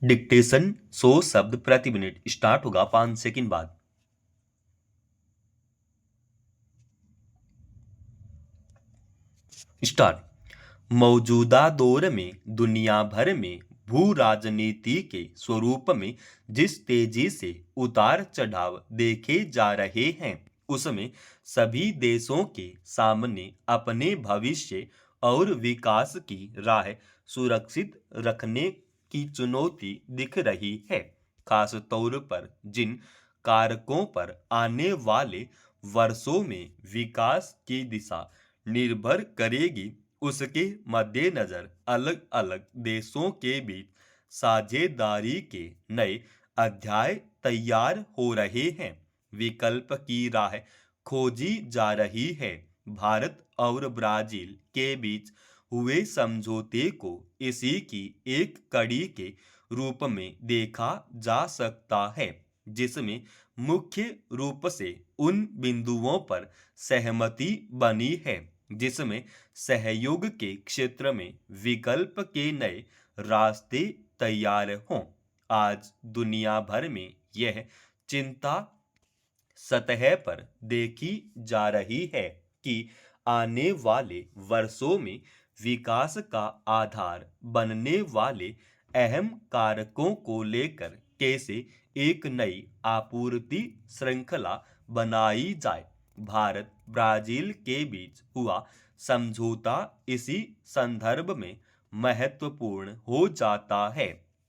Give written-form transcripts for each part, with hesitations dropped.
Dictation 100 शब्द प्रति minute start होगा 5 सेकंड बाद। स्टार्ट। मौजूदा दौर में दुनिया भर में भू राजनीति के स्वरूप में जिस तेजी से उतार चढ़ाव देखे जा रहे हैं, उसमें सभी देशों के सामने अपने भविष्य और विकास की राह सुरक्षित रखने की चुनौती दिख रही है। खास तौर पर जिन कारकों पर आने वाले वर्षों में विकास की दिशा निर्भर करेगी, उसके मद्देनजर अलग अलग देशों के बीच साझेदारी के नए अध्याय तैयार हो रहे हैं। विकल्प की राह खोजी जा रही है। भारत और ब्राजील के बीच हुए समझौते को इसी की एक कड़ी के रूप में देखा जा सकता है, जिसमें मुख्य रूप से उन बिंदुओं पर सहमति बनी है जिसमें सहयोग के क्षेत्र में विकल्प के नए रास्ते तैयार हों। आज दुनिया भर में यह चिंता सतह पर देखी जा रही है कि आने वाले वर्षों में विकास का आधार बनने वाले अहम कारकों को लेकर कैसे एक नई आपूर्ति श्रृंखला बनाई जाए। भारत ब्राजील के बीच हुआ समझौता इसी संदर्भ में महत्वपूर्ण हो जाता है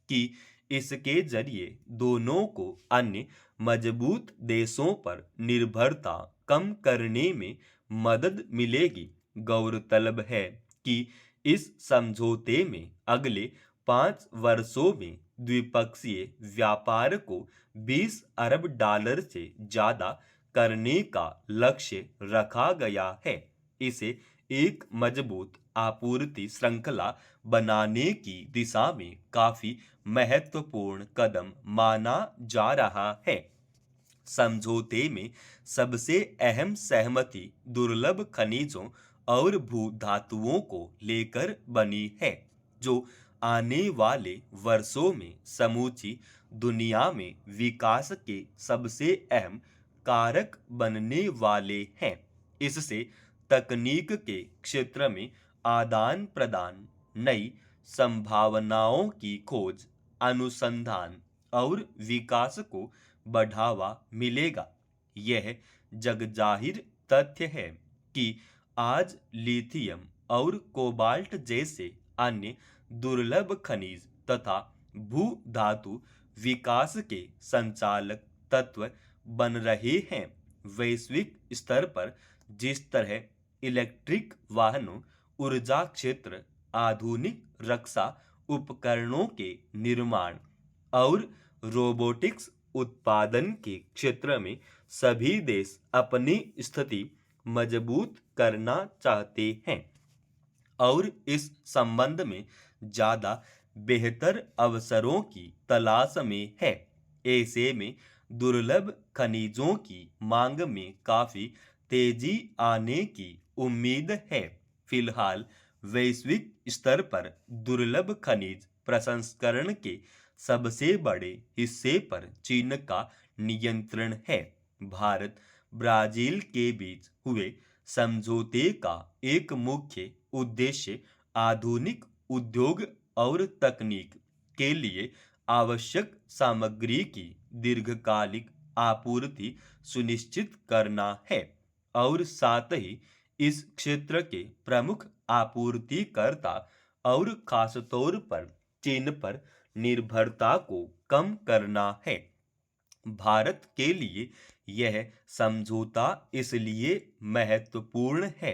कि इसके जरिए दोनों को अन्य मजबूत देशों पर निर्भरता कम करने में मदद मिलेगी। गौरतलब है कि इस समझौते में अगले 5 वर्षों में द्विपक्षीय व्यापार को 20 अरब डॉलर से ज्यादा करने का लक्ष्य रखा गया है। इसे एक मजबूत आपूर्ति श्रृंखला बनाने की दिशा में काफी महत्वपूर्ण कदम माना जा रहा है। समझौते में सबसे अहम सहमति दुर्लभ खनिजों और भू धातुओं को लेकर बनी है, जो आने वाले वर्षों में समूची दुनिया में विकास के सबसे अहम कारक बनने वाले हैं। इससे तकनीक के क्षेत्र में आदान प्रदान, नई संभावनाओं की खोज, अनुसंधान और विकास को बढ़ावा मिलेगा। यह जगजाहिर तथ्य है कि आज लिथियम और कोबाल्ट जैसे अन्य दुर्लभ खनिज तथा भू धातु विकास के संचालक तत्व बन रहे हैं। वैश्विक स्तर पर जिस तरह इलेक्ट्रिक वाहनों, ऊर्जा क्षेत्र, आधुनिक रक्षा उपकरणों के निर्माण और रोबोटिक्स उत्पादन के क्षेत्र में सभी देश अपनी स्थिति मजबूत करना चाहते हैं और इस संबंध में ज्यादा बेहतर अवसरों की तलाश में है। ऐसे में दुर्लभ खनिजों की मांग में काफी तेजी आने की उम्मीद है। फिलहाल वैश्विक स्तर पर दुर्लभ खनिज प्रसंस्करण के सबसे बड़े हिस्से पर चीन का नियंत्रण है। भारत ब्राजील के बीच हुए समझौते का एक मुख्य उद्देश्य आधुनिक उद्योग और तकनीक के लिए आवश्यक सामग्री की दीर्घकालिक आपूर्ति सुनिश्चित करना है और साथ ही इस क्षेत्र के प्रमुख आपूर्तिकर्ता और खासतौर पर चीन पर निर्भरता को कम करना है। भारत के लिए यह समझौता इसलिए महत्वपूर्ण है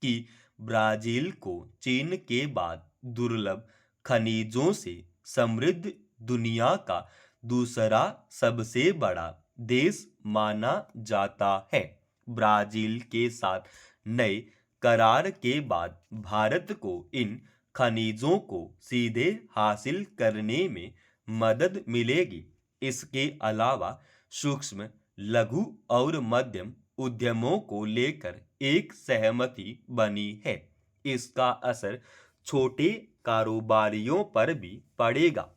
कि ब्राजील को चीन के बाद दुर्लभ खनिजों से समृद्ध दुनिया का दूसरा सबसे बड़ा देश माना जाता है। ब्राजील के साथ नए करार के बाद भारत को इन खनिजों को सीधे हासिल करने में मदद मिलेगी। इसके अलावा सूक्ष्म, लघु और मध्यम उद्यमों को लेकर एक सहमति बनी है। इसका असर छोटे कारोबारियों पर भी पड़ेगा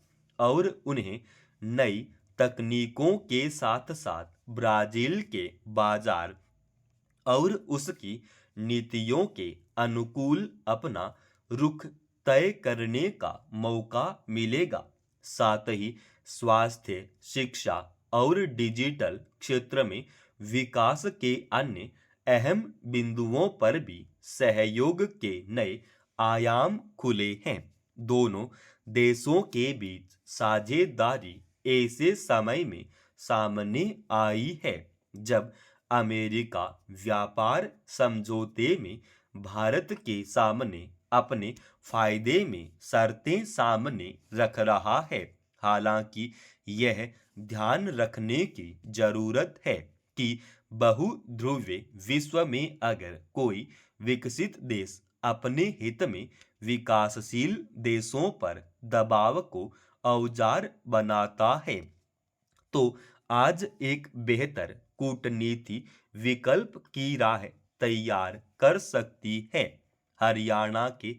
और उन्हें नई तकनीकों के साथ साथ ब्राजील के बाजार और उसकी नीतियों के अनुकूल अपना रुख तय करने का मौका मिलेगा। साथ ही स्वास्थ्य, शिक्षा और डिजिटल क्षेत्र में विकास के अन्य अहम बिंदुओं पर भी सहयोग के नए आयाम खुले हैं। दोनों देशों के बीच साझेदारी ऐसे समय में सामने आई है जब अमेरिका व्यापार समझौते में भारत के सामने अपने फायदे में शर्तें सामने रख रहा है। हालांकि यह ध्यान रखने की जरूरत है कि बहुध्रुवीय विश्व में अगर कोई विकसित देश अपने हित में विकासशील देशों पर दबाव को औजार बनाता है तो आज एक बेहतर कूटनीति विकल्प की राह तैयार कर सकती है। हरियाणा के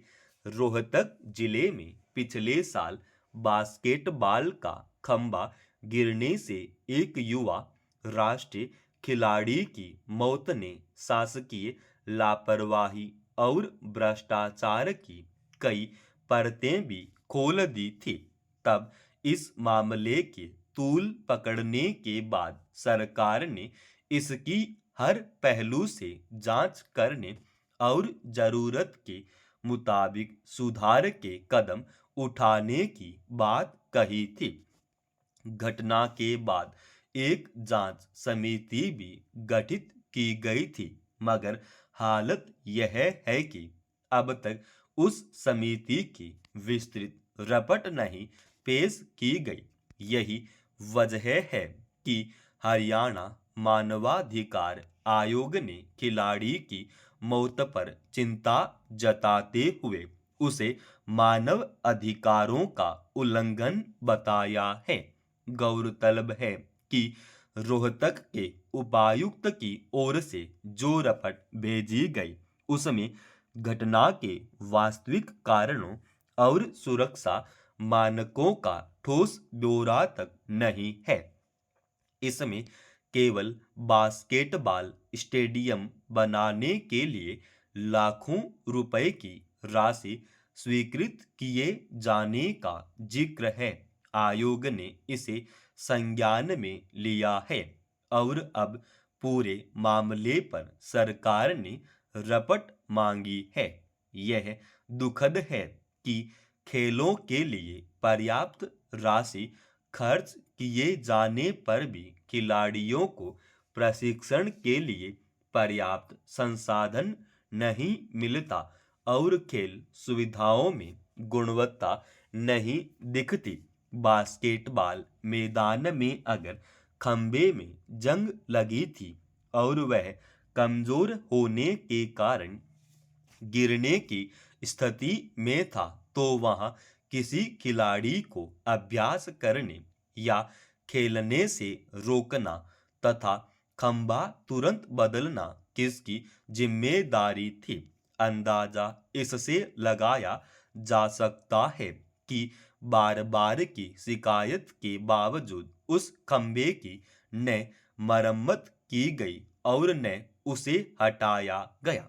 रोहतक जिले में पिछले साल बास्केटबॉल का खंभा गिरने से एक युवा राष्ट्रीय खिलाड़ी की मौत ने शासकीय लापरवाही और भ्रष्टाचार की कई परतें भी खोल दी थी। तब इस मामले के तूल पकड़ने के बाद सरकार ने इसकी हर पहलू से जांच करने और जरूरत के मुताबिक सुधार के कदम उठाने की बात कही थी। घटना के बाद एक जांच समिति भी गठित की गई थी, मगर हालत यह है कि अब तक उस समिति की विस्तृत रिपोर्ट नहीं पेश की गई। यही वजह है कि हरियाणा मानवाधिकार आयोग ने खिलाड़ी की मौत पर चिंता जताते हुए उसे मानव अधिकारों का उल्लंघन बताया है। गौरतलब है कि रोहतक के उपायुक्त की ओर से जो रिपोर्ट भेजी गई उसमें घटना के वास्तविक कारणों और सुरक्षा मानकों का ठोस ब्यौरा तक नहीं है। इसमें केवल बास्केटबॉल स्टेडियम बनाने के लिए लाखों रुपए की राशि स्वीकृत किए जाने का जिक्र है। आयोग ने इसे संज्ञान में लिया है और अब पूरे मामले पर सरकार ने रिपोर्ट मांगी है। यह दुखद है कि खेलों के लिए पर्याप्त राशि खर्च किए जाने पर भी खिलाड़ियों को प्रशिक्षण के लिए पर्याप्त संसाधन नहीं मिलता और खेल सुविधाओं में गुणवत्ता नहीं दिखती। बास्केटबॉल मैदान में अगर खंबे में जंग लगी थी और वह कमजोर होने के कारण गिरने की स्थिति में था तो वहां किसी खिलाड़ी को अभ्यास करने या खेलने से रोकना तथा खंभा तुरंत बदलना किसकी जिम्मेदारी थी। अंदाजा इससे लगाया जा सकता है कि बार बार की शिकायत के बावजूद उस खंभे की न मरम्मत की गई और न उसे हटाया गया।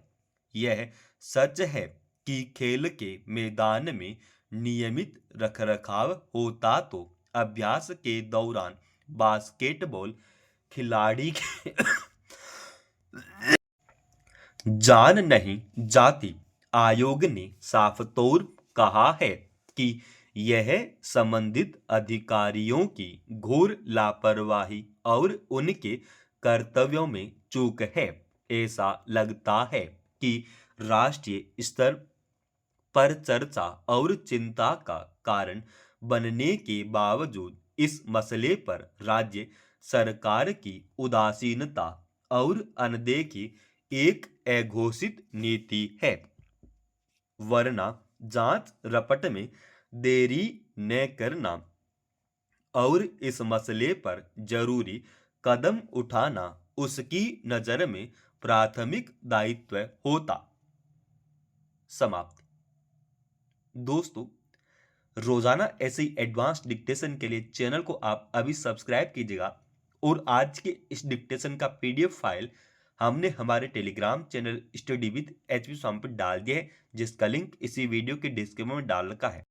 यह सच है कि खेल के मैदान में नियमित रखरखाव होता तो अभ्यास के दौरान बास्केटबॉल खिलाड़ी की जान नहीं जाती। आयोग ने साफ तौर कहा है कि यह संबंधित अधिकारियों की घोर लापरवाही और उनके कर्तव्यों में चूक है। ऐसा लगता है कि राष्ट्रीय स्तर पर चर्चा और चिंता का कारण बनने के बावजूद इस मसले पर राज्य सरकार की उदासीनता और अनदेखी एक अघोषित नीति है। वरना जांच रिपोर्ट में देरी न करना और इस मसले पर जरूरी कदम उठाना उसकी नजर में प्राथमिक दायित्व होता। समाप्त। दोस्तों, रोजाना ऐसे ही एडवांस डिक्टेशन के लिए चैनल को आप अभी सब्सक्राइब कीजिएगा। और आज के इस डिक्टेशन का पीडीएफ फाइल हमने हमारे Telegram channel study with HP Swami पर डाल दिया है, जिसका लिंक इसी वीडियो के डिस्क्रिप्शन में डाल रखा है।